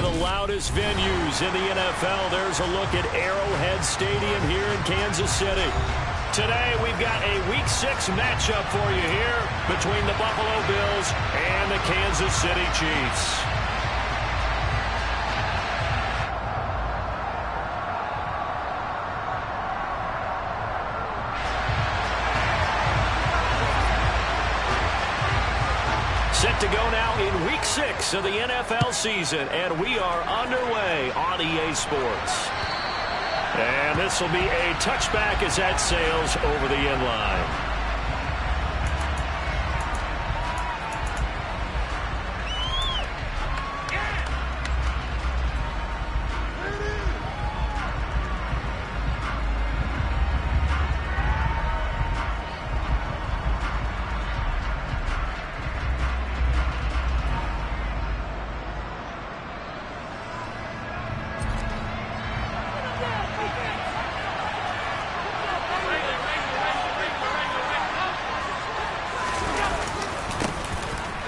of the loudest venues in the NFL. There's a look at Arrowhead Stadium here in Kansas City. Today, we've got a Week 6 matchup for you here between the Buffalo Bills and the Kansas City Chiefs. Set to go now in Week 6 of the NFL season, and we are underway on EA Sports. And this will be a touchback as that sails over the end line.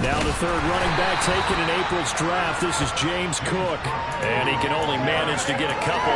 Now the third running back taken in April's draft. This is James Cook. And he can only manage to get a couple.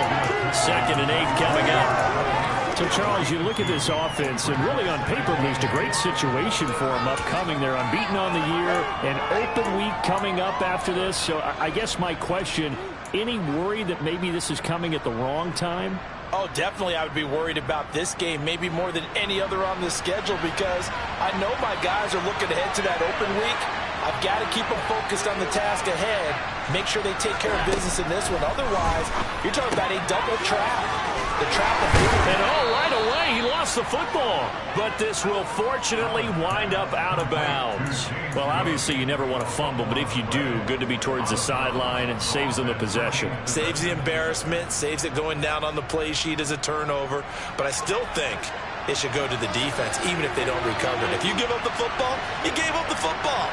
2nd and 8 coming up. So, Charles, you look at this offense, and really on paper, there's a great situation for them upcoming. They're unbeaten on the year, an open week coming up after this. So I guess my question, any worry that maybe this is coming at the wrong time? Oh, definitely I would be worried about this game, maybe more than any other on the schedule, because I know my guys are looking ahead to that open week. I've got to keep them focused on the task ahead, make sure they take care of business in this one. Otherwise, you're talking about a double trap. The trap of doom. And right away, he lost the football. But this will fortunately wind up out of bounds. Well, obviously, you never want to fumble, but if you do, good to be towards the sideline. It saves them the possession. Saves the embarrassment, saves it going down on the play sheet as a turnover. But I still think it should go to the defense, even if they don't recover it. If you give up the football, you gave up the football.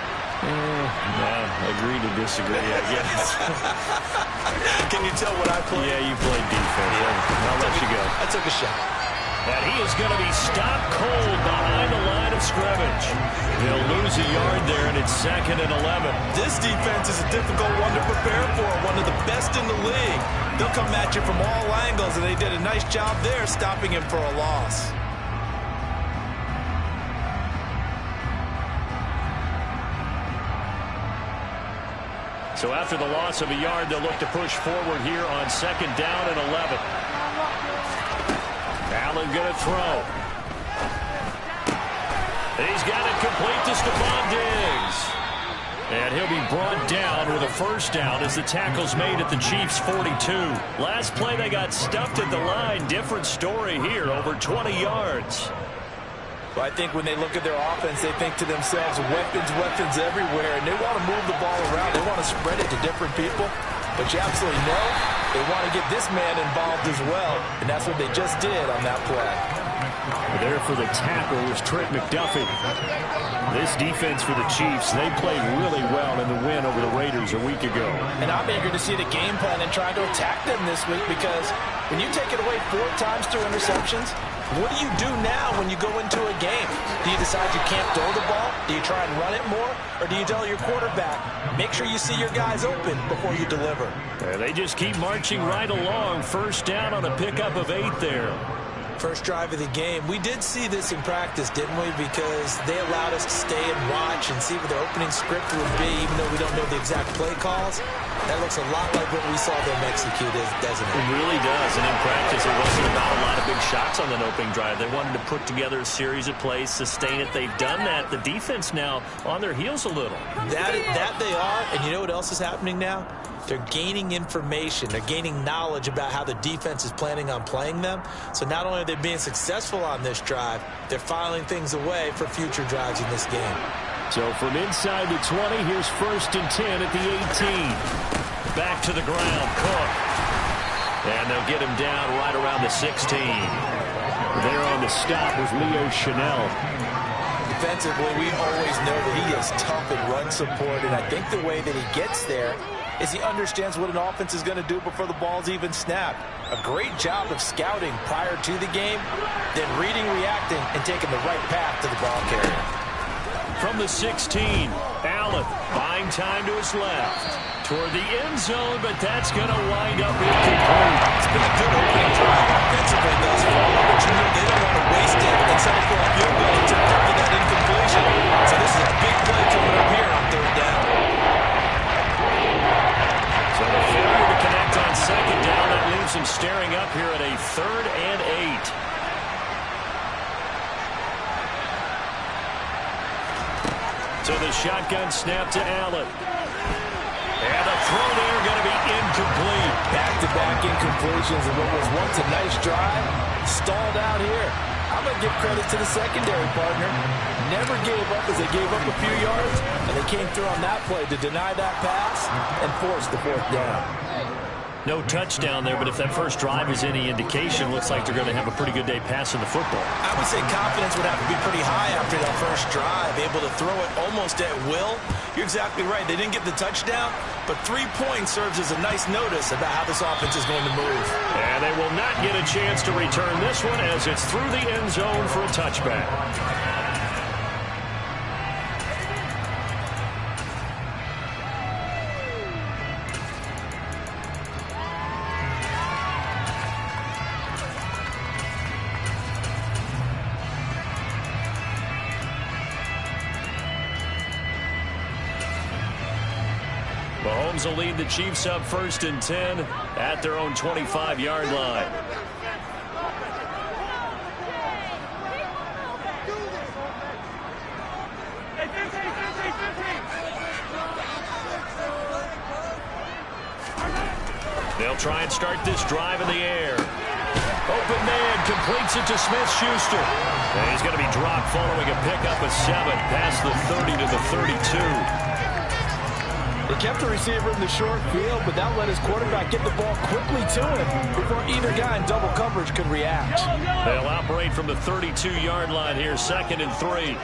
Agree to disagree, I guess. Can you tell what I played? Yeah, you played defense. Yeah. I'll let you go. I took a shot. And he is going to be stopped cold behind the line of scrimmage. They'll lose a yard there, and it's 2nd and 11. This defense is a difficult one to prepare for, one of the best in the league. They'll come at you from all angles, and they did a nice job there stopping him for a loss. So after the loss of a yard, they'll look to push forward here on 2nd down and 11. Allen going to throw. He's got it complete to Stephon Diggs. And he'll be brought down with a first down as the tackle's made at the Chiefs' 42. Last play, they got stuffed at the line. Different story here, over 20 yards. Well, I think when they look at their offense, they think to themselves, weapons everywhere, and they want to move the ball around. They want to spread it to different people. But you absolutely know they want to get this man involved as well, and that's what they just did on that play. There for the tackle was Trent McDuffie. This defense for the Chiefs, they played really well in the win over the Raiders a week ago. And I'm eager to see the game plan and try to attack them this week, because when you take it away 4 times through interceptions, what do you do now when you go into a game? Do you decide you can't throw the ball? Do you try and run it more? Or do you tell your quarterback, make sure you see your guys open before you deliver? They just keep marching right along. First down on a pickup of 8 there. First drive of the game. We did see this in practice, didn't we? Because they allowed us to stay and watch and see what the opening script would be, even though we don't know the exact play calls. That looks a lot like what we saw them execute, doesn't it? It really does. And in practice, it wasn't about a lot of big shots on that opening drive. They wanted to put together a series of plays, sustain it. They've done that. The defense now on their heels a little. That they are. And you know what else is happening now? They're gaining information. They're gaining knowledge about how the defense is planning on playing them. So not only are they being successful on this drive, they're filing things away for future drives in this game. So from inside the 20, here's 1st and 10 at the 18. Back to the ground, Cook. And they'll get him down right around the 16. There on the stop was Leo Chanel. Defensively, we always know that he is tough in run support, and I think the way that he gets there is he understands what an offense is going to do before the ball's even snapped. A great job of scouting prior to the game, then reading, reacting, and taking the right path to the ball carrier. From the 16, Allen buying time to his left. toward the end zone, but that's going to wind up incomplete. It's been a good opening drive offensively thus far, but you know they don't want to waste it and settle for a field goal and turn after that incompletion. So this is a big play coming up here on third down. So the failure to connect on second down, that leaves him staring up here at a 3rd and 8. So the shotgun snap to Allen. And the throw there going to be incomplete. Back-to-back incompletions of what was once a nice drive. Stalled out here. I'm going to give credit to the secondary partner. Never gave up as they gave up a few yards, and they came through on that play to deny that pass and force the 4th down. No touchdown there, but if that first drive is any indication, looks like they're going to have a pretty good day passing the football. I would say confidence would have to be pretty high after that first drive, able to throw it almost at will. You're exactly right. They didn't get the touchdown, but 3 points serves as a nice notice about how this offense is going to move. And they will not get a chance to return this one as it's through the end zone for a touchback. Mahomes will lead the Chiefs up 1st and 10 at their own 25-yard line. They'll try and start this drive in the air. Open man completes it to Smith-Schuster. And he's going to be dropped following a pickup of 7 past the 30 to the 32. They kept the receiver in the short field, but that let his quarterback get the ball quickly to him before either guy in double coverage could react. They'll operate from the 32-yard line here, 2nd and 3.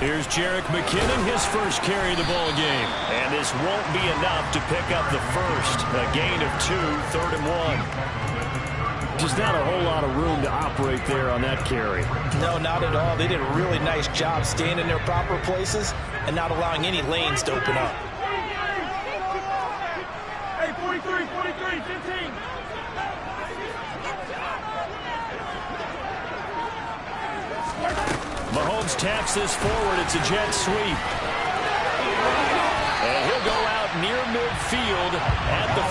Here's Jerick McKinnon, his first carry of the ball game. And this won't be enough to pick up the first. A gain of 2, 3rd and 1. Just not a whole lot of room to operate there on that carry. No, not at all. They did a really nice job staying in their proper places and not allowing any lanes to open up. Hey, 43, 15. Mahomes taps this forward. It's a jet sweep. And he'll go out near midfield at the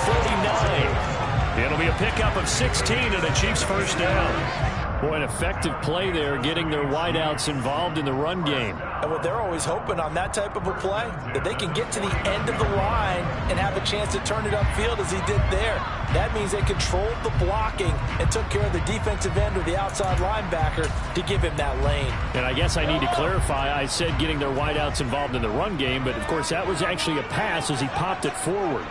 49. It'll be a pickup of 16 and a Chiefs first down. Boy, an effective play there, getting their wideouts involved in the run game. And what they're always hoping on that type of a play, that they can get to the end of the line and have a chance to turn it upfield as he did there. That means they controlled the blocking and took care of the defensive end or the outside linebacker to give him that lane. And I guess I need to clarify, I said getting their wideouts involved in the run game, but of course that was actually a pass as he popped it forward.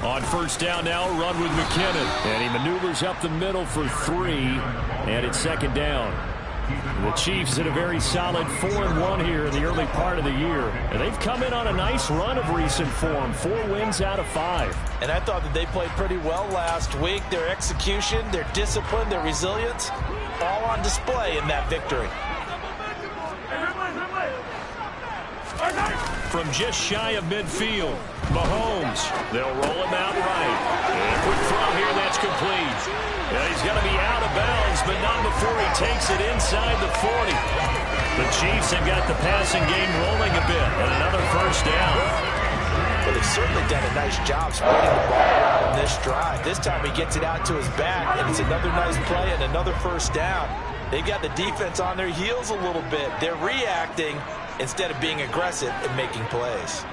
On first down now, run with McKinnon. And he maneuvers up the middle for 3, and it's 2nd down. The Chiefs in a very solid 4-1 here in the early part of the year. And they've come in on a nice run of recent form, 4 wins out of 5. And I thought that they played pretty well last week. Their execution, their discipline, their resilience, all on display in that victory. From just shy of midfield, Mahomes, they'll roll him out right. And a quick throw here, that's complete. And he's going to be out of bounds, but not before he takes it inside the 40. The Chiefs have got the passing game rolling a bit, and another first down. Well, they've certainly done a nice job spreading the ball around on this drive. This time he gets it out to his back, and it's another nice play and another first down. They've got the defense on their heels a little bit. They're reacting instead of being aggressive and making plays.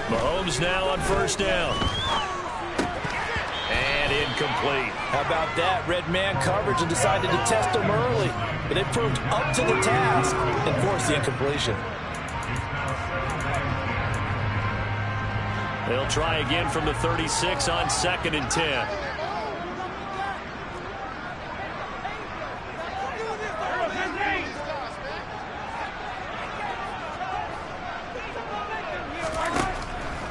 Mahomes now on first down. And incomplete. How about that? Red man coverage and decided to test him early. But they proved up to the task and forced the incompletion. They'll try again from the 36 on 2nd and 10.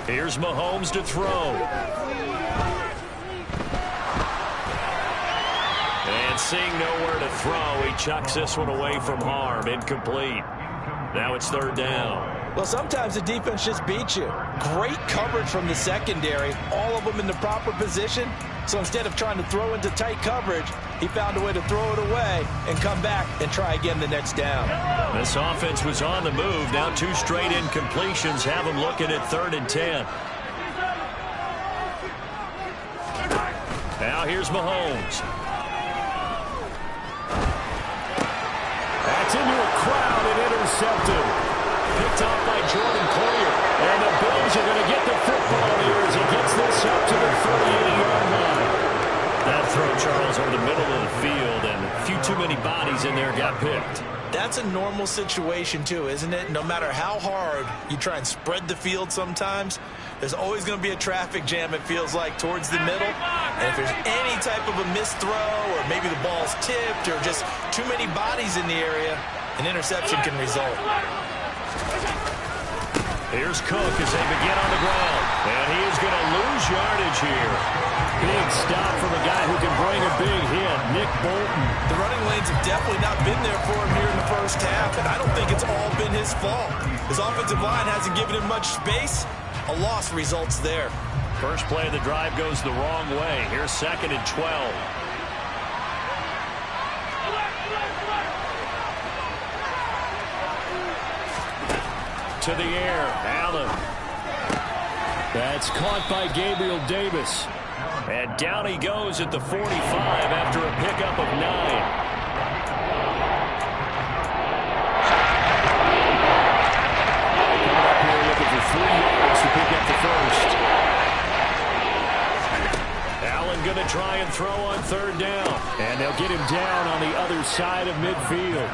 Here's Mahomes to throw. And seeing nowhere to throw, he chucks this one away from harm. Incomplete. Now it's third down. Well, sometimes the defense just beats you. Great coverage from the secondary, all of them in the proper position. So instead of trying to throw into tight coverage, he found a way to throw it away and come back and try again the next down. This offense was on the move. Now 2 straight incompletions have them looking at 3rd and 10. Now here's Mahomes. That's into a crowd and intercepted. Picked off by Jordan Collier. And the Bills are going to get the football here as he gets this up to the 38-yard line. That throw, Charles, over the middle of the field, and a few too many bodies in there got picked. That's a normal situation, too, isn't it? No matter how hard you try and spread the field sometimes, there's always going to be a traffic jam, it feels like, towards the middle. And if there's any type of a missed throw or maybe the ball's tipped or just too many bodies in the area, an interception can result. Here's Cook as they begin on the ground. And he is going to lose yardage here. Big stop from a guy who can bring a big hit, Nick Bolton. The running lanes have definitely not been there for him here in the first half, and I don't think it's all been his fault. His offensive line hasn't given him much space. A loss results there. First play of the drive goes the wrong way. Here's 2nd and 12. To the air, Allen. That's caught by Gabriel Davis. And down he goes at the 45 after a pickup of 9. Up here looking for 3 yards to pick up the first. Allen going to try and throw on 3rd down. And they'll get him down on the other side of midfield.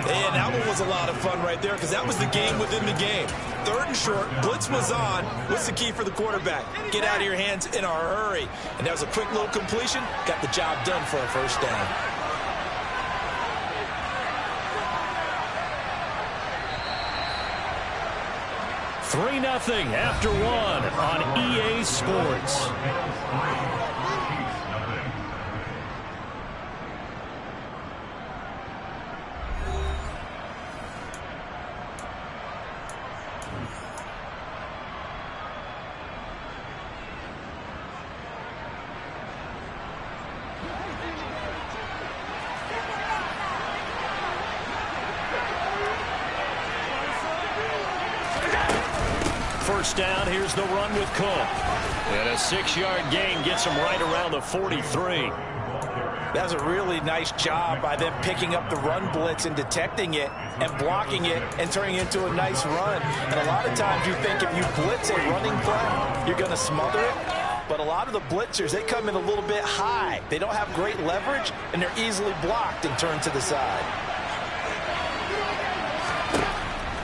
And that one was a lot of fun right there because that was the game within the game. 3rd and short, blitz was on. What's the key for the quarterback? Get out of your hands in a hurry. And that was a quick little completion. Got the job done for a first down. Three 3-0 after 1 on EA Sports. First down, here's the run with Cook. And a 6-yard gain gets him right around the 43. That was a really nice job by them picking up the run blitz and detecting it and blocking it and turning it into a nice run. And a lot of times you think if you blitz a running play, you're going to smother it. But a lot of the blitzers, they come in a little bit high. They don't have great leverage, and they're easily blocked and turned to the side.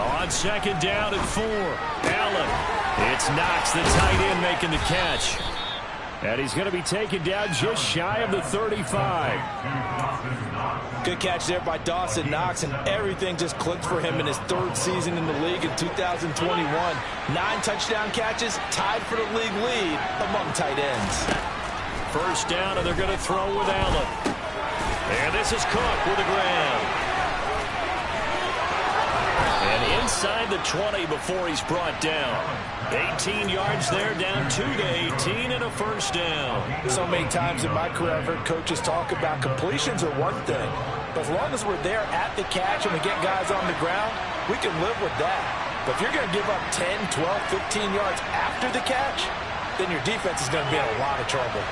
On 2nd down at 4, Allen. It's Knox, the tight end, making the catch. And he's going to be taken down just shy of the 35. Good catch there by Dawson Knox, and everything just clicked for him in his 3rd season in the league in 2021. 9 touchdown catches, tied for the league lead among tight ends. First down, and they're going to throw with Allen. And this is Cook with a grab. And inside the 20 before he's brought down. 18 yards there, down 2 to 18 and a first down. So many times in my career I've heard coaches talk about completions are one thing, but as long as we're there at the catch and we get guys on the ground, we can live with that. But if you're going to give up 10, 12, 15 yards after the catch, then your defense is going to be in a lot of trouble.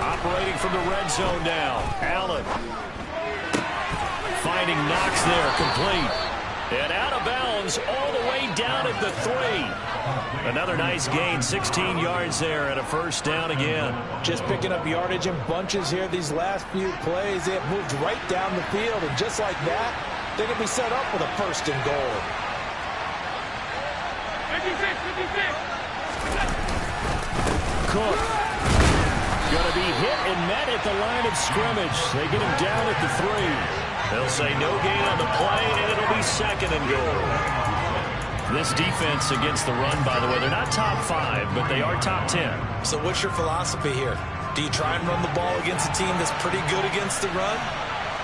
Operating from the red zone now, Allen. Finding Knox there, complete. And out of bounds all the way down at the 3. Another nice gain, 16 yards there and a first down again. Just picking up yardage in bunches here these last few plays. They have moved right down the field, and just like that, they're going to be set up with a 1st and goal. 56. Cook. Going to be hit and met at the line of scrimmage. They get him down at the 3. They'll say no gain on the play, and it'll be 2nd and goal. This defense against the run, by the way, they're not top 5, but they are top 10. So what's your philosophy here? Do you try and run the ball against a team that's pretty good against the run?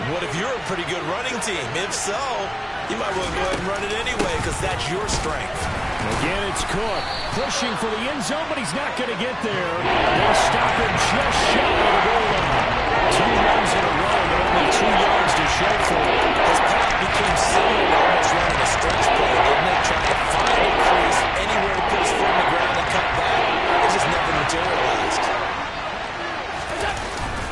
What if you're a pretty good running team? If so, you might want to go ahead and run it anyway because that's your strength. Again, it's Cook pushing for the end zone, but he's not going to get there. They stop him just shy of the goal line. 2 runs in a row, but only 2 yards to show for it. His path became similar to almost running a stretch play, didn't it? Trying to find a crease anywhere to put his foot on the ground and cut back. It just never materialized.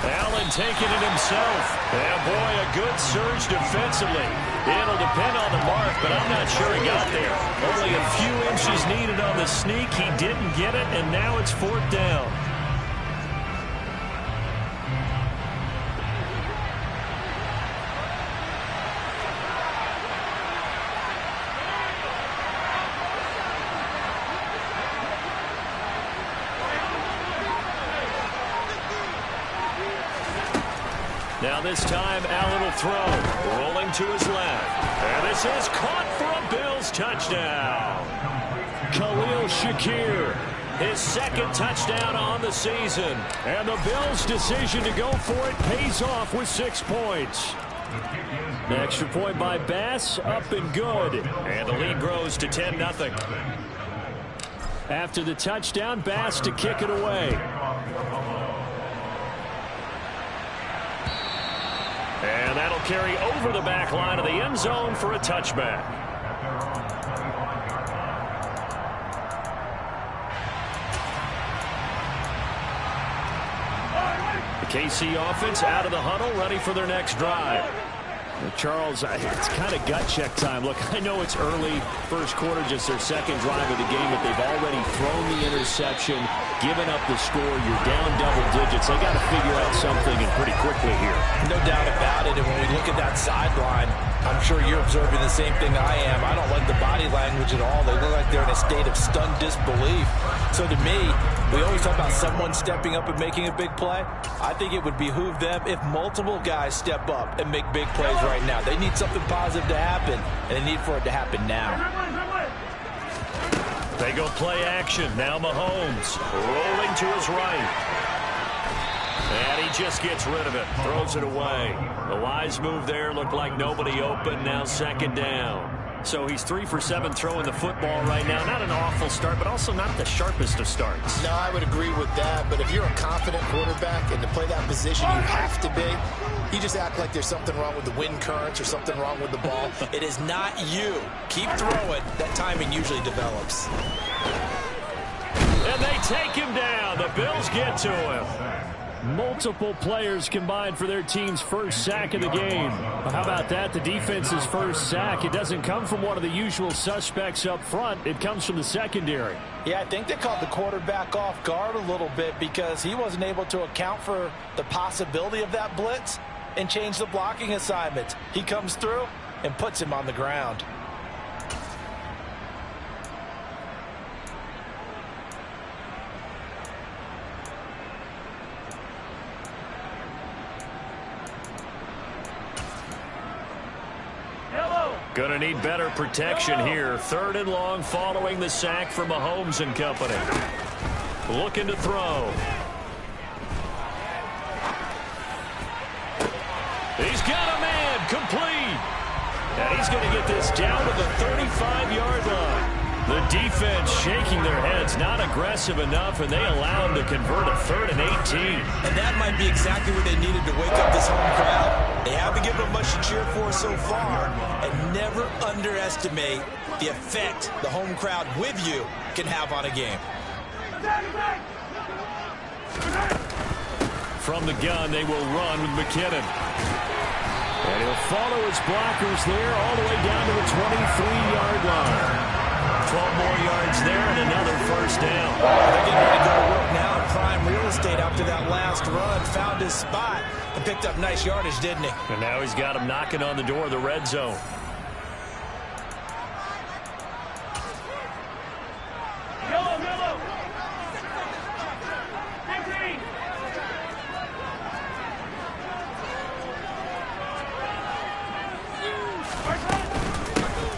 Allen taking it himself. And boy, a good surge defensively. It'll depend on the mark, but I'm not sure he got there. Only a few inches needed on the sneak. He didn't get it, and now it's 4th down. Now this time, Allen will throw. Rolling to his left. And this is caught for a Bills touchdown. Khalil Shakir, his 2nd touchdown on the season. And the Bills' decision to go for it pays off with 6 points. The extra point by Bass, up and good. And the lead grows to 10-0. After the touchdown, Bass to kick it away. And that'll carry over the back line of the end zone for a touchback. The KC offense out of the huddle, ready for their next drive. Charles, it's kind of gut check time. Look, I know it's early, first quarter, just their 2nd drive of the game, but they've already thrown the interception, given up the score. You're down double digits. They got to figure out something, and pretty quickly here. No doubt about it. And when we look at that sideline, I'm sure you're observing the same thing I am. I don't like the body language at all. They look like they're in a state of stunned disbelief. So to me, we always talk about someone stepping up and making a big play. I think it would behoove them if multiple guys step up and make big plays right now. They need something positive to happen, and they need for it to happen now. They go play action. Now Mahomes rolling to his right. And he just gets rid of it. Throws it away. The wise move there. Looked like nobody open. Now 2nd down. So he's 3 for 7 throwing the football right now. Not an awful start, but also not the sharpest of starts. No, I would agree with that. But if you're a confident quarterback and to play that position, you have to be. You just act like there's something wrong with the wind currents or something wrong with the ball. It is not you. Keep throwing. That timing usually develops. And they take him down. The Bills get to him. Multiple players combined for their team's first sack of the game. How about that? The defense's first sack. It doesn't come from one of the usual suspects up front. It comes from the secondary. Yeah, I think they caught the quarterback off guard a little bit because he wasn't able to account for the possibility of that blitz and change the blocking assignment. He comes through and puts him on the ground. Gonna need better protection here. 3rd and long following the sack from Mahomes and company. Looking to throw. He's got a man complete. And he's going to get this down to the 35-yard line. The defense shaking their heads, not aggressive enough, and they allow him to convert a 3rd and 18. And that might be exactly what they needed to wake up this home crowd. They haven't given them much to cheer for so far, and never underestimate the effect the home crowd with you can have on a game. From the gun, they will run with McKinnon. And he'll follow his blockers there all the way down to the 23-yard line. 12 more yards there and another first down. They're getting ready to go to work now in prime real estate after that last run. Found his spot and picked up nice yardage, didn't he? And now he's got him knocking on the door of the red zone.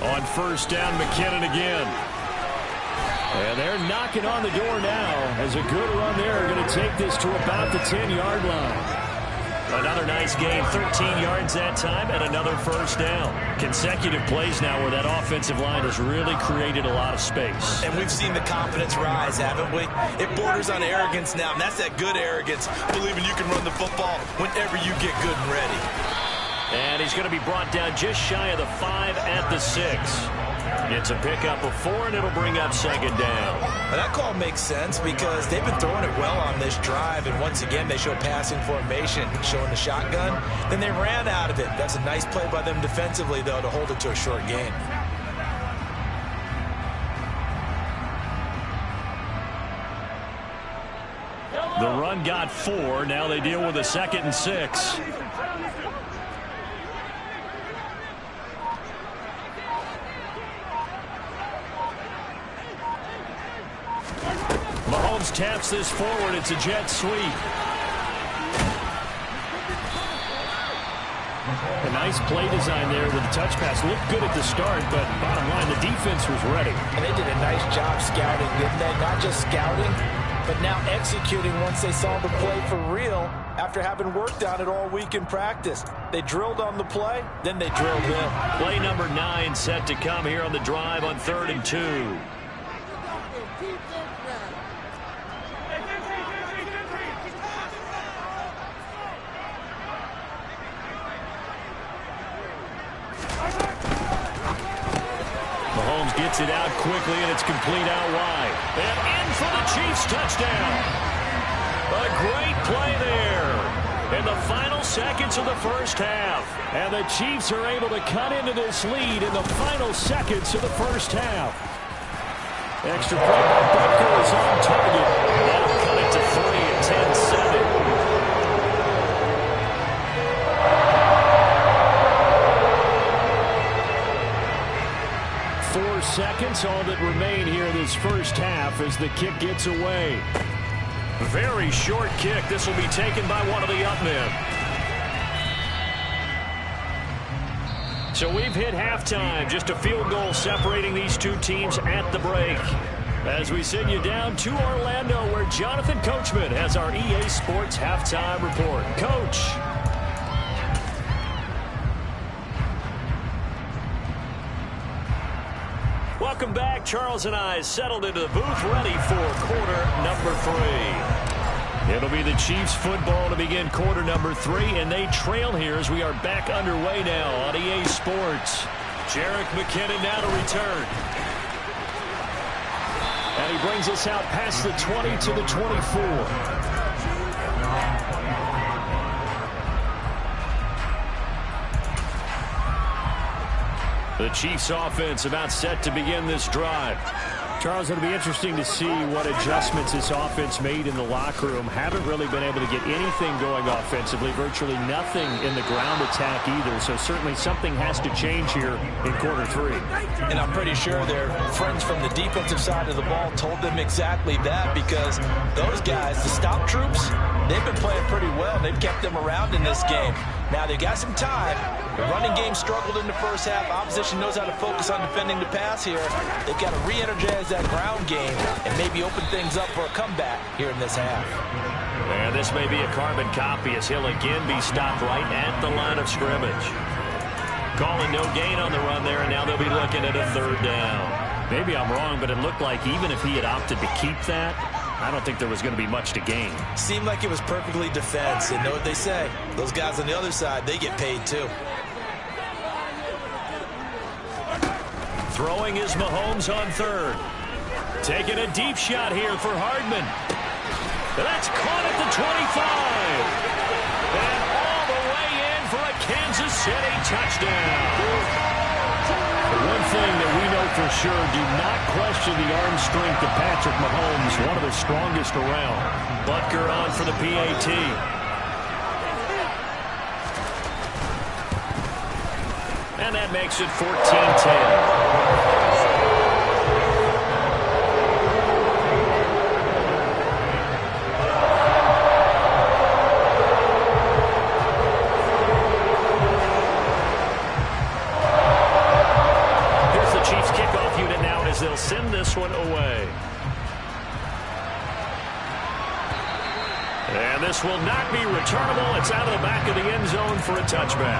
On on first down. McKinnon again. And they're knocking on the door now as a good run there. Going to take this to about the 10-yard line. Another nice gain, 13 yards that time, and another first down. Consecutive plays now where that offensive line has really created a lot of space. And we've seen the confidence rise, haven't we? It borders on arrogance now, and that's that good arrogance, believing you can run the football whenever you get good and ready. And he's going to be brought down just shy of the 5 at the 6. It's a pickup of 4, and it'll bring up second down. Well, that call makes sense because they've been throwing it well on this drive, and once again they show passing formation, showing the shotgun. Then they ran out of it. That's a nice play by them defensively, though, to hold it to a short gain. The run got 4. Now they deal with a 2nd and 6. Mahomes taps this forward. It's a jet sweep. A nice play design there with the touch pass. Looked good at the start, but bottom line, the defense was ready. And they did a nice job scouting, didn't they? Not just scouting, but now executing once they saw the play for real after having worked on it all week in practice. They drilled on the play, then they drilled in. Play number 9 set to come here on the drive on 3rd and 2. Mahomes gets it out quickly, and it's complete out wide. And in for the Chiefs touchdown. A great play there in the final seconds of the first half. And the Chiefs are able to cut into this lead in the final seconds of the first half. Extra point by Butker is on target. That'll cut it to 3 at 10-7. 4 seconds, all that remain here in this first half as the kick gets away. Very short kick. This will be taken by one of the up men. So we've hit halftime. Just a field goal separating these two teams at the break. As we send you down to Orlando, where Jonathan Coachman has our EA Sports halftime report. Coach. Welcome back. Charles and I settled into the booth, ready for quarter number 3. It'll be the Chiefs football to begin quarter number 3, and they trail here as we are back underway now on EA Sports. Jerick McKinnon now to return. And he brings us out past the 20 to the 24. The Chiefs offense about set to begin this drive. Charles, it'll be interesting to see what adjustments this offense made in the locker room. Haven't really been able to get anything going offensively, virtually nothing in the ground attack either. So certainly something has to change here in quarter 3. And I'm pretty sure their friends from the defensive side of the ball told them exactly that, because those guys, the stop troops, they've been playing pretty well. They've kept them around in this game. Now they've got some time. The running game struggled in the first half. Opposition knows how to focus on defending the pass here. They've got to re-energize that ground game and maybe open things up for a comeback here in this half. And this may be a carbon copy as he'll again be stopped right at the line of scrimmage. Calling no gain on the run there, and now they'll be looking at a 3rd down. Maybe I'm wrong, but it looked like even if he had opted to keep that, I don't think there was going to be much to gain. Seemed like it was perfectly defense, and know what they say. Those guys on the other side, they get paid too. Throwing is Mahomes on 3rd. Taking a deep shot here for Hardman. That's caught at the 25. And all the way in for a Kansas City touchdown. One thing that we know for sure, do not question the arm strength of Patrick Mahomes, one of the strongest around. Butker on for the PAT. And that makes it 14-10. Here's the And this will not be returnable. It's out of the back of the end zone for a touchback.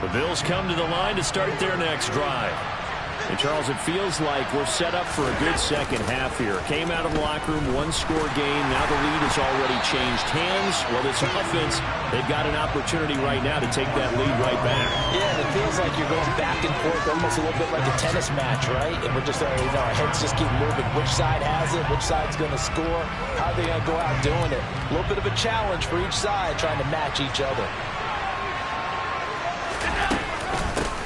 The Bills come to the line to start their next drive. And, Charles, it feels like we're set up for a good second half here. Came out of the locker room, one-score game. Now the lead has already changed hands. Well, this offense, they've got an opportunity right now to take that lead right back. Yeah, it feels like you're going back and forth, almost a little bit like a tennis match, right? And we're just, our heads just keep moving. Which side has it? Which side's going to score? How are they going to go out doing it? A little bit of a challenge for each side trying to match each other.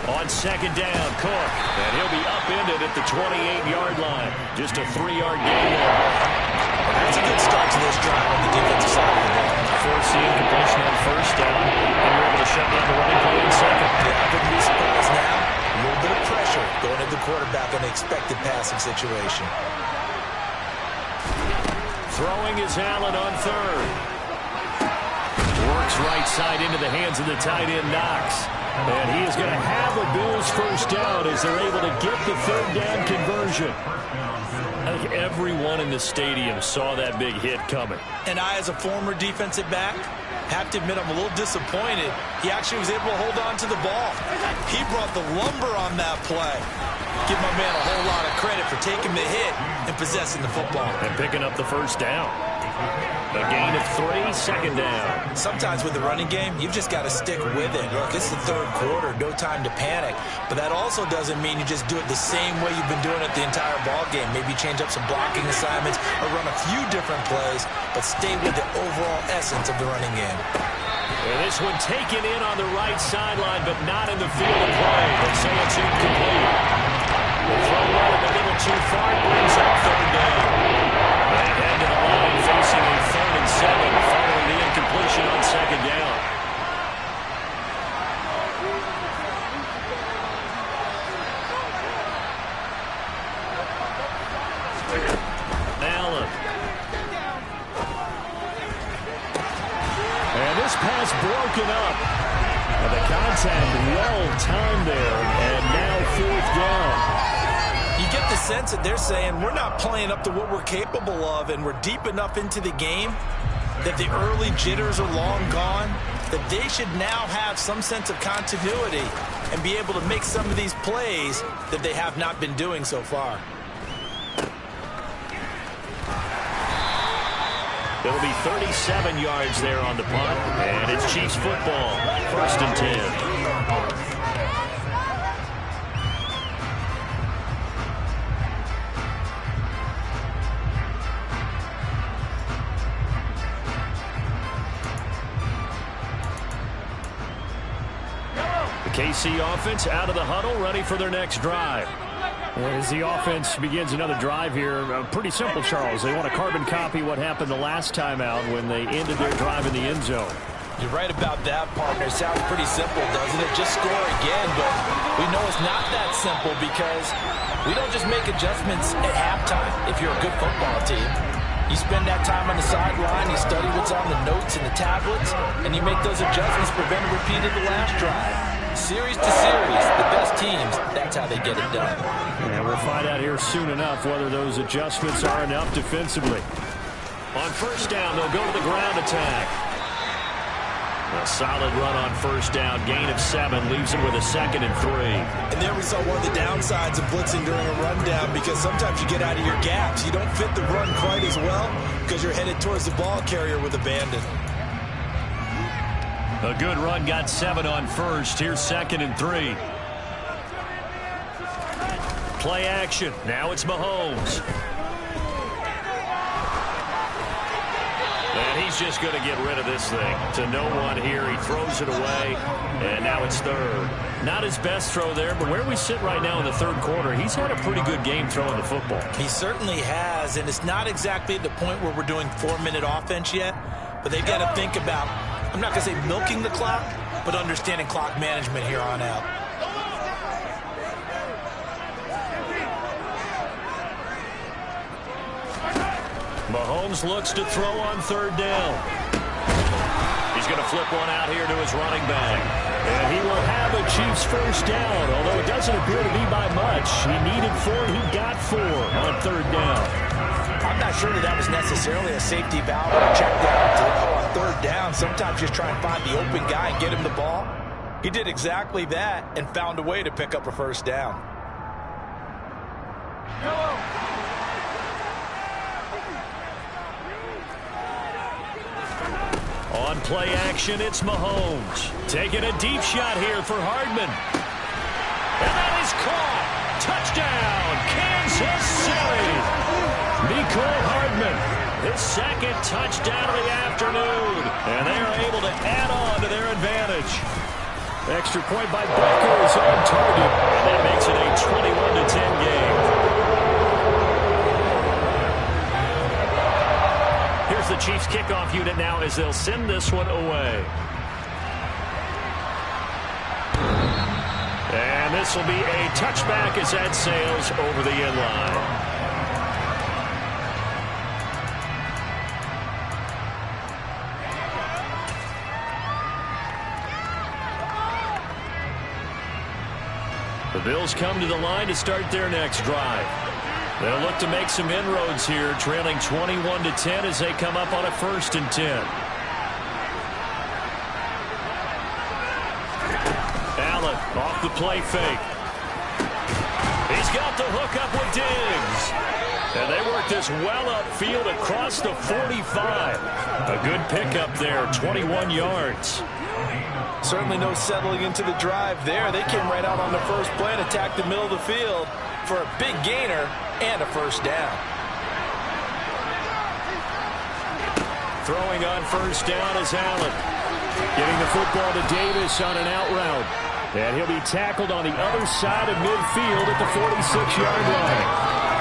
On second down, Cook. And he'll be upended at the 28-yard line. Just a 3-yard gain there. That's a good start to this drive on the defensive side of the ball. Force the incompletion on first down. And you're able to shut down the running play in second. Yeah, I wouldn't be surprised now. A little bit of pressure going at the quarterback in the expected passing situation. Throwing is Allen on third. Works right side into the hands of the tight end, Knox. And he is going to have a Bills first down as they're able to get the third down conversion. I think everyone in the stadium saw that big hit coming. And I, as a former defensive back, have to admit I'm a little disappointed. He actually was able to hold on to the ball. He brought the lumber on that play. Give my man a whole lot of credit for taking the hit and possessing the football. And picking up the first down. A gain of 3, second down. Sometimes with the running game, you've just got to stick with it. Look, it's the third quarter, no time to panic. But that also doesn't mean you just do it the same way you've been doing it the entire ball game. Maybe change up some blocking assignments or run a few different plays, but stay with the overall essence of the running game. And this one taken in on the right sideline, but not in the field of play. They say it's incomplete. The throw right in the middle too far brings up third down. And head to the line facing a 3rd and 7 following the incompletion on second down. Allen. And this pass broken up. And the contact well timed there. And now 4th down. You get the sense that they're saying we're not playing up to what we're capable of, and we're deep enough into the game that the early jitters are long gone, that they should now have some sense of continuity and be able to make some of these plays that they have not been doing so far. It'll be 37 yards there on the punt, and it's Chiefs football, 1st and 10. KC offense out of the huddle, ready for their next drive. As the offense begins another drive here, pretty simple, Charles. They want to carbon copy what happened the last time out when they ended their drive in the end zone. You're right about that, partner. Sounds pretty simple, doesn't it? Just score again, but we know it's not that simple because we don't just make adjustments at halftime if you're a good football team. You spend that time on the sideline, you study what's on the notes and the tablets, and you make those adjustments, prevent a repeat of the last drive. Series to series, the best teams, that's how they get it done. And we'll find out here soon enough whether those adjustments are enough defensively. On first down, they'll go to the ground attack. A solid run on first down, gain of 7, leaves them with a 2nd and 3. And there we saw one of the downsides of blitzing during a rundown, because sometimes you get out of your gaps. You don't fit the run quite as well because you're headed towards the ball carrier with abandon. A good run, got 7 on first. Here's 2nd and 3. Play action. Now it's Mahomes. And he's just going to get rid of this thing. To no one here. He throws it away. And now it's 3rd. Not his best throw there, but where we sit right now in the 3rd quarter, he's had a pretty good game throwing the football. He certainly has, and it's not exactly at the point where we're doing 4-minute offense yet, but they've got to think about, I'm not going to say milking the clock, but understanding clock management here on out. Mahomes looks to throw on 3rd down. He's going to flip one out here to his running back. And he will have a Chiefs first down, although it doesn't appear to be by much. He needed 4, and he got 4 on third down. I'm not sure that was necessarily a safety valve or a check down. On third down, sometimes just try and find the open guy and get him the ball. He did exactly that and found a way to pick up a first down. On play action, it's Mahomes. Taking a deep shot here for Hardman. And that is caught. Touchdown, Kansas City. Mecole Hardman, his second touchdown of the afternoon. And they are able to add on to their advantage. Extra point by Becker is on target. And that makes it a 21-10 game. Here's the Chiefs kickoff unit now as they'll send this one away. And this will be a touchback as that sails over the end line. The Bills come to the line to start their next drive. They'll look to make some inroads here, trailing 21-10 as they come up on a 1st and 10. Allen off the play fake. He's got the hook up with Diggs. And they work this well upfield across the 45. A good pickup there, 21 yards. Certainly no settling into the drive there. They came right out on the first play and attacked the middle of the field for a big gainer and a first down. Throwing on first down is Allen. Getting the football to Davis on an out route. And he'll be tackled on the other side of midfield at the 46-yard line.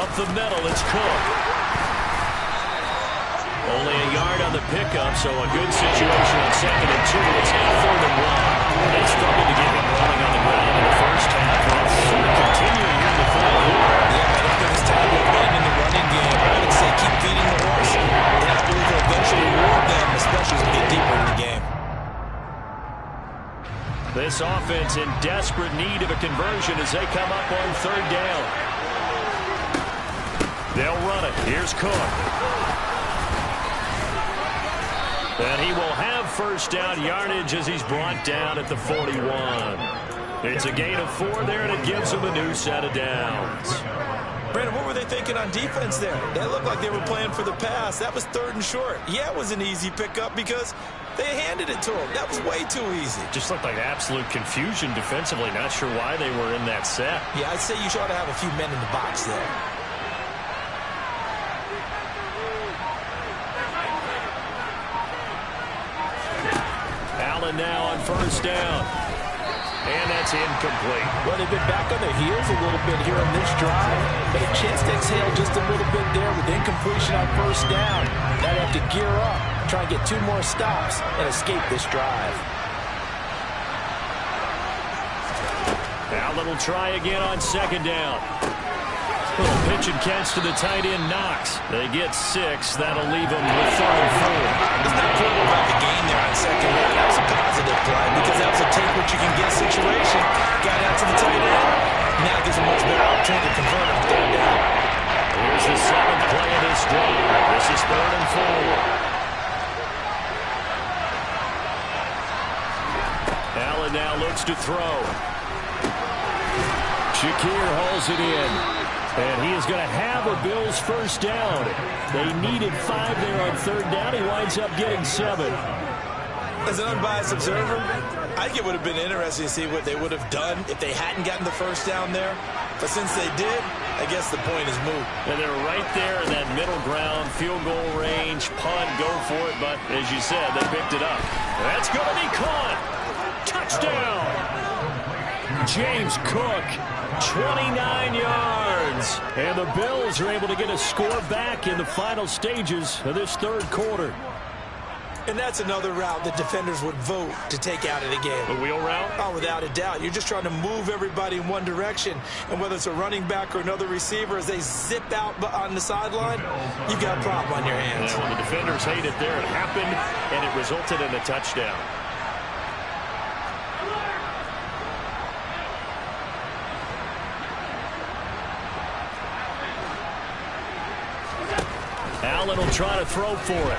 Up the middle, it's Cook. Only a yard on the pickup, so a good situation on 2nd and 2. It's now 3rd and 1. They struggled to get him rolling on the ground in the first half. That's sort of continuing here in the third quarter. Yeah, I don't think it's time to win in the running game. I would say keep feeding the horse. And I believe they'll eventually reward them, especially as we get deeper in the game. This offense in desperate need of a conversion as they come up on 3rd down. They'll run it. Here's Cook. And he will have first down yardage as he's brought down at the 41. It's a gain of 4 there, and it gives him a new set of downs. Brandon, what were they thinking on defense there? They looked like they were playing for the pass. That was 3rd and short. Yeah, it was an easy pickup because they handed it to him. That was way too easy. Just looked like absolute confusion defensively. Not sure why they were in that set. Yeah, I'd say you ought to have a few men in the box there. Allen now on first down. And that's incomplete. Well, they've been back on their heels a little bit here on this drive, but a chance to exhale just a little bit there with incompletion on first down. Now they have to gear up, try and get 2 more stops, and escape this drive. Allen will try again on 2nd down. Little pitch and catch to the tight end, Knox. They get 6. That'll leave them with 3rd and 4. It's not clear about the gain there on 2nd down. That was a positive play because that was a take what you can get situation. Got out to the tight end. Now gives a much better opportunity to convert on 3rd down. Here's the 7th play of this drive. This is 3rd and 4. Allen now looks to throw. Shakir hauls it in. And he is going to have a Bills first down. They needed 5 there on 3rd down. He winds up getting 7. As an unbiased observer, I think it would have been interesting to see what they would have done if they hadn't gotten the first down there. But since they did, I guess the point is moot. And they're right there in that middle ground, field goal range, punt, go for it. But as you said, they picked it up. That's going to be caught. Touchdown. James Cook, 29 yards. And the Bills are able to get a score back in the final stages of this 3rd quarter. And that's another route that defenders would vote to take out of the game. The wheel route? Oh, without a doubt. You're just trying to move everybody in one direction. And whether it's a running back or another receiver, as they zip out on the sideline, you've got a problem on your hands. Yeah, when the defenders hate it there, it happened, and it resulted in a touchdown. Allen will try to throw for it.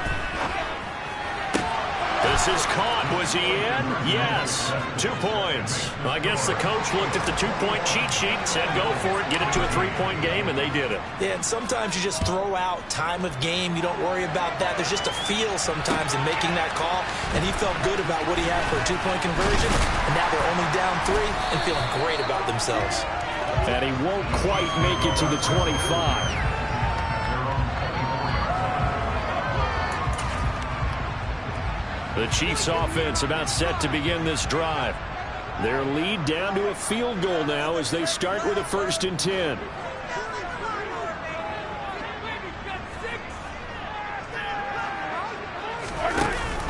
This is caught. Was he in? Yes. 2 points. I guess the coach looked at the 2-point cheat sheet and said, go for it, get it to a 3-point game, and they did it. Yeah, and sometimes you just throw out time of game. You don't worry about that. There's just a feel sometimes in making that call, and he felt good about what he had for a 2-point conversion, and now they're only down 3 and feeling great about themselves. And he won't quite make it to the 25. The Chiefs offense about set to begin this drive. Their lead down to a field goal now as they start with a 1st and 10.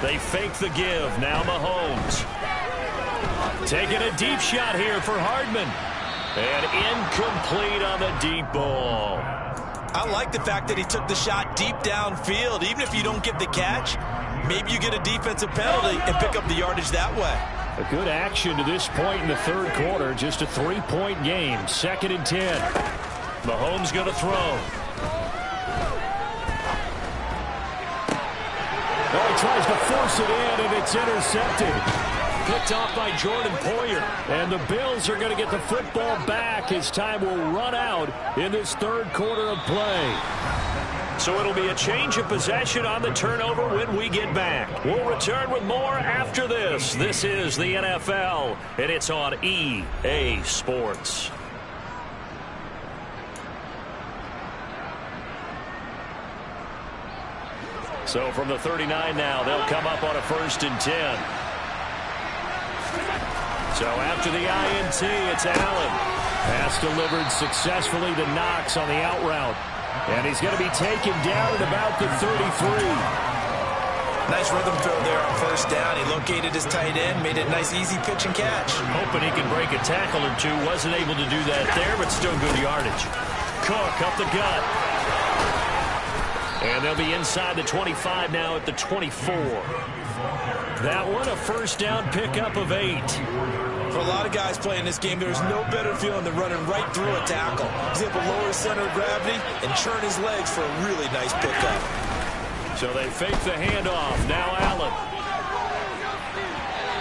They fake the give. Now Mahomes. Taking a deep shot here for Hardman. And incomplete on the deep ball. I like the fact that he took the shot deep downfield. Even if you don't get the catch, maybe you get a defensive penalty and pick up the yardage that way. A good action to this point in the 3rd quarter. Just a 3-point game. 2nd and 10. Mahomes going to throw. Oh, he tries to force it in, and it's intercepted. Picked off by Jordan Poyer. And the Bills are going to get the football back as time will run out in this 3rd quarter of play. So it'll be a change of possession on the turnover when we get back. We'll return with more after this. This is the NFL, and it's on EA Sports. So from the 39 now, they'll come up on a 1st and 10. So after the INT, it's Allen. Pass delivered successfully to Knox on the out route. And he's going to be taken down at about the 33. Nice rhythm throw there on 1st down. He located his tight end, made it a nice, easy pitch and catch. Hoping he can break a tackle or two. Wasn't able to do that there, but still good yardage. Cook up the gut. And they'll be inside the 25 now at the 24. That one a 1st down pickup of 8. For a lot of guys playing this game, there's no better feeling than running right through a tackle. He's able to lower his center of gravity and churn his legs for a really nice pickup. So they fake the handoff. Now Allen.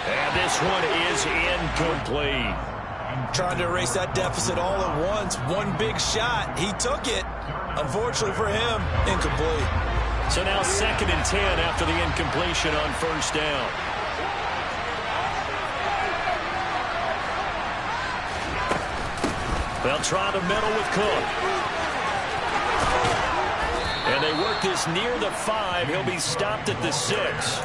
And this one is incomplete. Trying to erase that deficit all at once. One big shot. He took it. Unfortunately for him, incomplete. So now 2nd and 10 after the incompletion on 1st down. They'll try the middle with Cook. And they work this near the 5. He'll be stopped at the 6.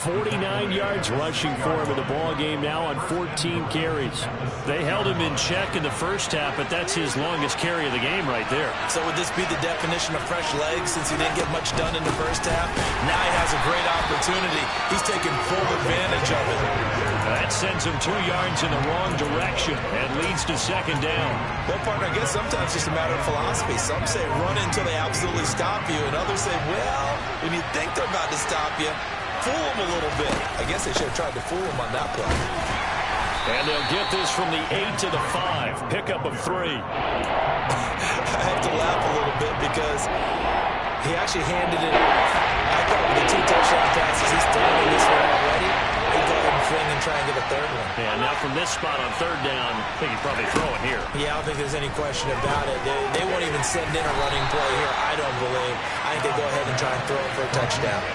49 yards rushing for him in the ball game now on 14 carries. They held him in check in the 1st half, but that's his longest carry of the game right there. So would this be the definition of fresh legs since he didn't get much done in the 1st half? Now he has a great opportunity. He's taking full advantage of it. That sends him 2 yards in the wrong direction and leads to 2nd down. Well, partner, I guess sometimes it's just a matter of philosophy. Some say run until they absolutely stop you, and others say, well, when you think they're about to stop you, fool them a little bit. I guess they should have tried to fool him on that play. And they'll get this from the 8 to the 5. Pickup of 3. I have to laugh a little bit because he actually handed it off. I thought with the 2 touchdown passes, he's throwing this one already. He'd go ahead and fling and try and get a 3rd one. Yeah, now from this spot on 3rd down, I think he's probably throwing here. Yeah, I don't think there's any question about it. They won't even send in a running play here, I don't believe. I think they go ahead and try and throw it for a touchdown.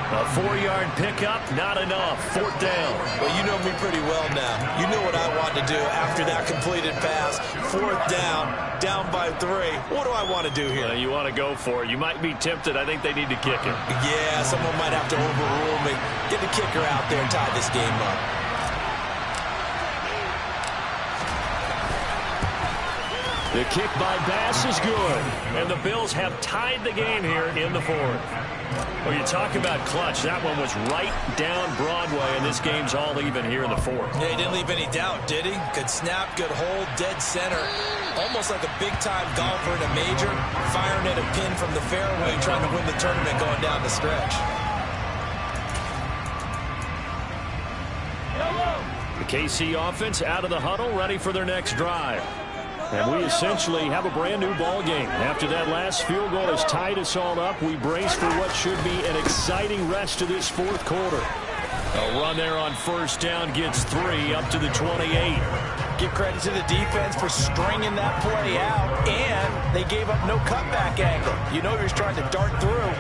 A 4-yard pickup, not enough. 4th down. Well, you know me pretty well now. You know what I want to do after that completed pass. 4th down by 3. What do I want to do here? You want to go for it. You might be tempted. I think they need to kick it. Yeah, someone might have to overrule me. Get the kicker out there and tie this game up. The kick by Bass is good. And the Bills have tied the game here in the fourth. Well, you talk about clutch. That one was right down Broadway, and this game's all even here in the fourth. Yeah, he didn't leave any doubt, did he? Good snap, good hold, dead center. Almost like a big-time golfer in a major, firing at a pin from the fairway, trying to win the tournament going down the stretch. The KC offense out of the huddle, ready for their next drive. And we essentially have a brand new ball game. After that last field goal has tied us all up, we brace for what should be an exciting rest of this fourth quarter. A run there on first down gets 3 up to the 28. Give credit to the defense for stringing that play out, and they gave up no cutback angle. You know he was trying to dart through.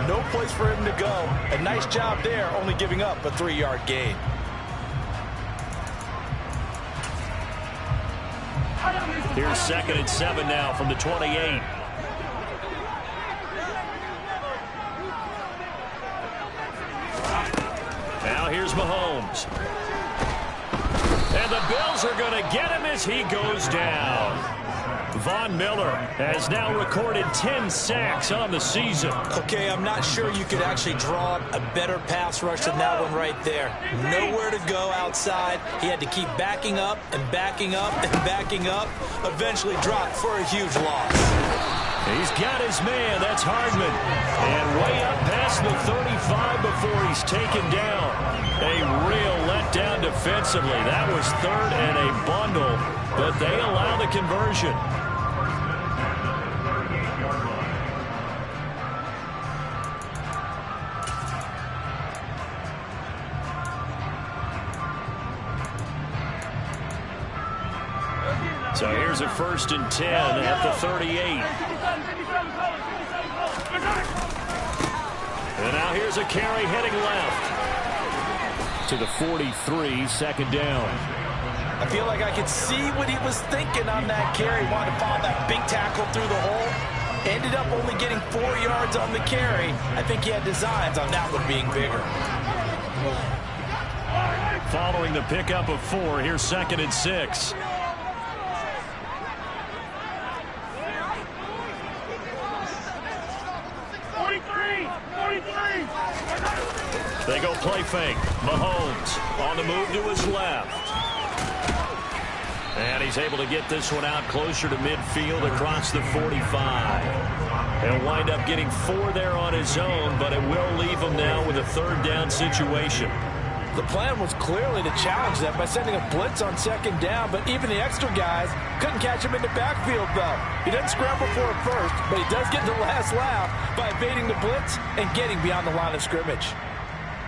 No place for him to go. A nice job there, only giving up a 3-yard gain. Here's 2nd and 7 now from the 28. Now here's Mahomes. And the Bills are going to get him as he goes down. Von Miller has now recorded 10 sacks on the season. Okay, I'm not sure you could actually draw a better pass rush than that one right there. Nowhere to go outside. He had to keep backing up and backing up and backing up. Eventually dropped for a huge loss. He's got his man. That's Hardman. And way up past the 35 before he's taken down. A real letdown defensively. That was 3rd and a bundle, but they allow the conversion. So here's a 1st and 10 at the 38. And now here's a carry heading left to the 43, 2nd down. I feel like I could see what he was thinking on that carry. Wanted to follow that big tackle through the hole. Ended up only getting 4 yards on the carry. I think he had designs on that one being bigger. Following the pickup of 4, here's 2nd and 6. They go play fake. Mahomes on the move to his left. And he's able to get this one out closer to midfield across the 45. He'll wind up getting 4 there on his own, but it will leave him now with a 3rd down situation. The plan was clearly to challenge them by sending a blitz on 2nd down, but even the extra guys couldn't catch him in the backfield, though. He doesn't scramble for it first, but he does get the last laugh by evading the blitz and getting beyond the line of scrimmage.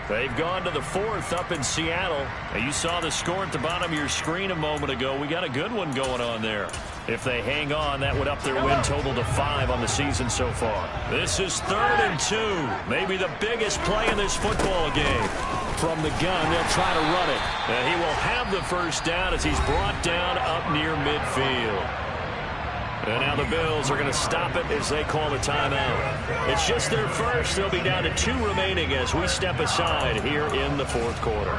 They've gone to the 4th up in Seattle. You saw the score at the bottom of your screen a moment ago. We got a good one going on there. If they hang on, that would up their win total to 5 on the season so far. This is 3rd and 2. Maybe the biggest play in this football game. From the gun, they'll try to run it. And he will have the 1st down as he's brought down up near midfield. And now the Bills are going to stop it as they call the timeout. It's just their first. They'll be down to 2 remaining as we step aside here in the 4th quarter.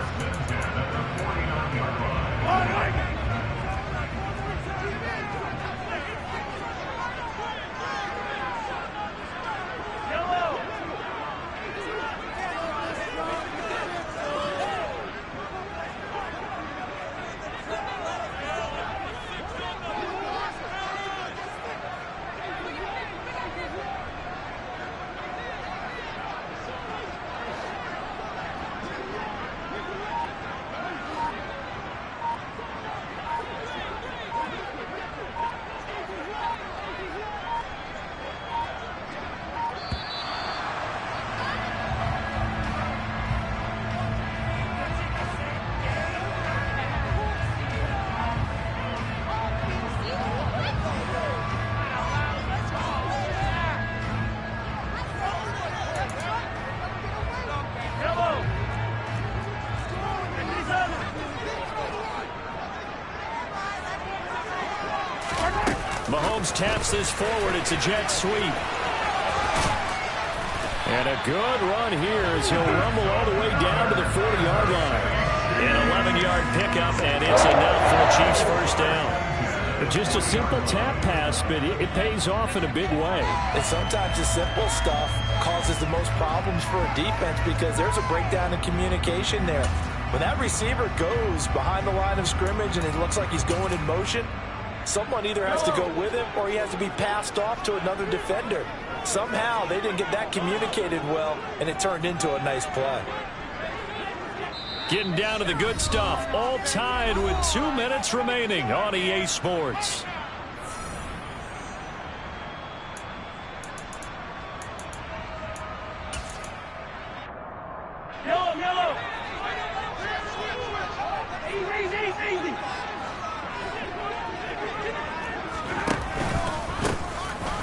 Mahomes taps this forward. It's a jet sweep. And a good run here as he'll rumble all the way down to the 40-yard line. An 11-yard pickup, and it's enough for the Chiefs' 1st down. Just a simple tap pass, but it pays off in a big way. And sometimes the simple stuff causes the most problems for a defense because there's a breakdown in communication there. When that receiver goes behind the line of scrimmage and it looks like he's going in motion, someone either has to go with him or he has to be passed off to another defender. Somehow they didn't get that communicated well, and it turned into a nice play. Getting down to the good stuff, all tied with 2 minutes remaining on EA Sports. Yellow. Easy.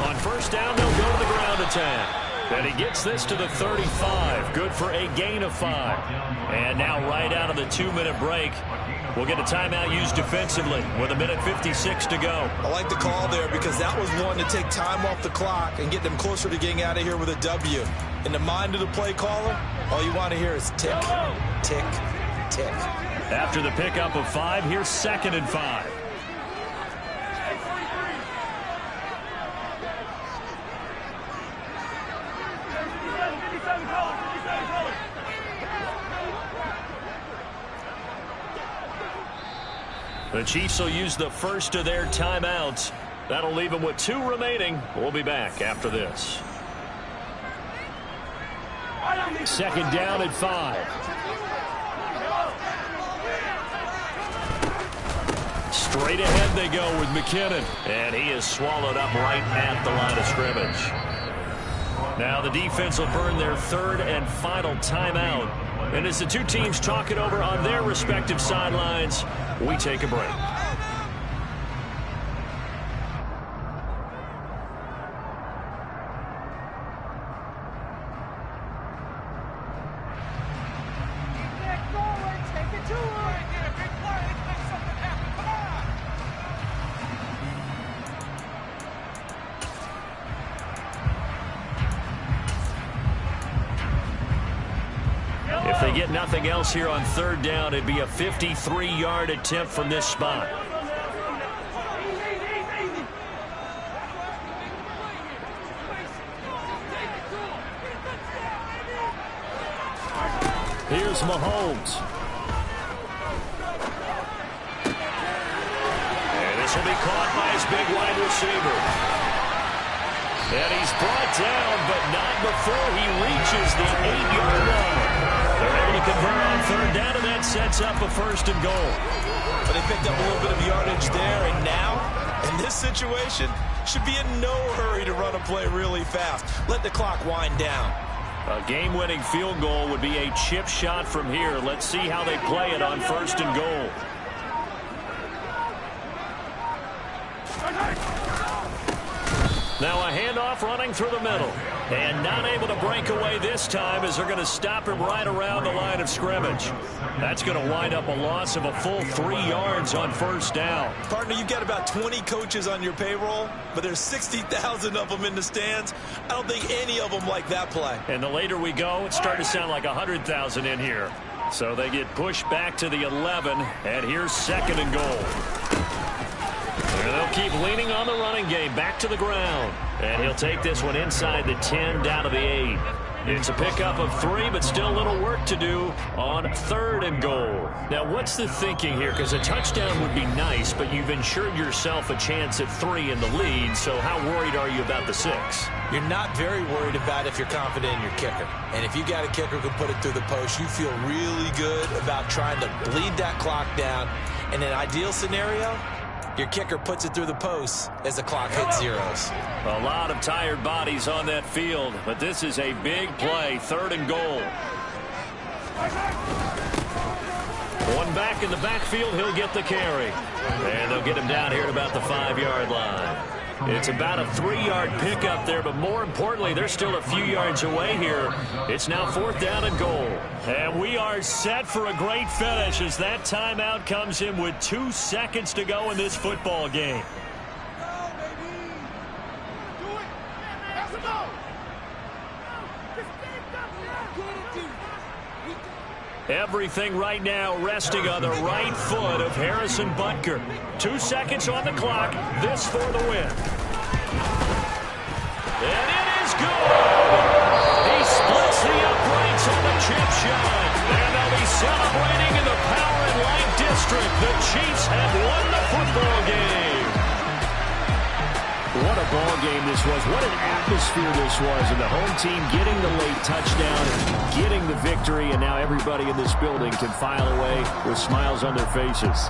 On first down, they'll go to the ground attack. And he gets this to the 35. Good for a gain of 5. And now right out of the 2-minute break, we'll get a timeout used defensively with 1:56 to go. I like the call there because that was one to take time off the clock and get them closer to getting out of here with a W. In the mind of the play caller, all you want to hear is tick, tick, tick. After the pickup of 5, here's 2nd and 5. The Chiefs will use the first of their timeouts. That'll leave them with 2 remaining. We'll be back after this. 2nd down at 5. Straight ahead they go with McKinnon. And he is swallowed up right at the line of scrimmage. Now the defense will burn their 3rd and final timeout. And as the two teams talk it over on their respective sidelines, we take a break. If they get nothing else here on 3rd down, it'd be a 53-yard attempt from this spot. Here's Mahomes. And this will be caught by his big wide receiver. And he's brought down, but not before he reaches the 8-yard line. They're able to convert on 3rd down, and that sets up a 1st and goal. But they picked up a little bit of yardage there, and now, in this situation, should be in no hurry to run a play really fast. Let the clock wind down. A game-winning field goal would be a chip shot from here. Let's see how they play it on 1st and goal. Now a handoff running through the middle. And not able to break away this time as they're going to stop him right around the line of scrimmage. That's going to wind up a loss of a full 3 yards on 1st down. Partner, you've got about 20 coaches on your payroll, but there's 60,000 of them in the stands. I don't think any of them like that play. And the later we go, it's starting to sound like 100,000 in here. So they get pushed back to the 11, and here's 2nd and goal. And they'll keep leaning on the running game back to the ground. And he'll take this one inside the 10 down to the 8. It's a pickup of 3, but still a little work to do on 3rd and goal. Now, what's the thinking here? Because a touchdown would be nice, but you've ensured yourself a chance at 3 in the lead. So how worried are you about the 6? You're not very worried about if you're confident in your kicker. And if you got a kicker who can put it through the post, you feel really good about trying to bleed that clock down. In an ideal scenario, your kicker puts it through the post as the clock hits zeros. A lot of tired bodies on that field, but this is a big play, 3rd and goal. One back in the backfield, he'll get the carry. And they'll get him down here at about the 5-yard line. It's about a 3-yard pickup there, but more importantly, they're still a few yards away here. It's now 4th down and goal. And we are set for a great finish as that timeout comes in with 2 seconds to go in this football game. Everything right now resting on the right foot of Harrison Butker. 2 seconds on the clock. This for the win. And it is good. He splits the uprights on the chip shot. And they'll be celebrating in the Power and Light District. The Chiefs have won the football game. What a ball game this was. What an atmosphere this was. And the home team getting the late touchdown, getting the victory, and now everybody in this building can file away with smiles on their faces.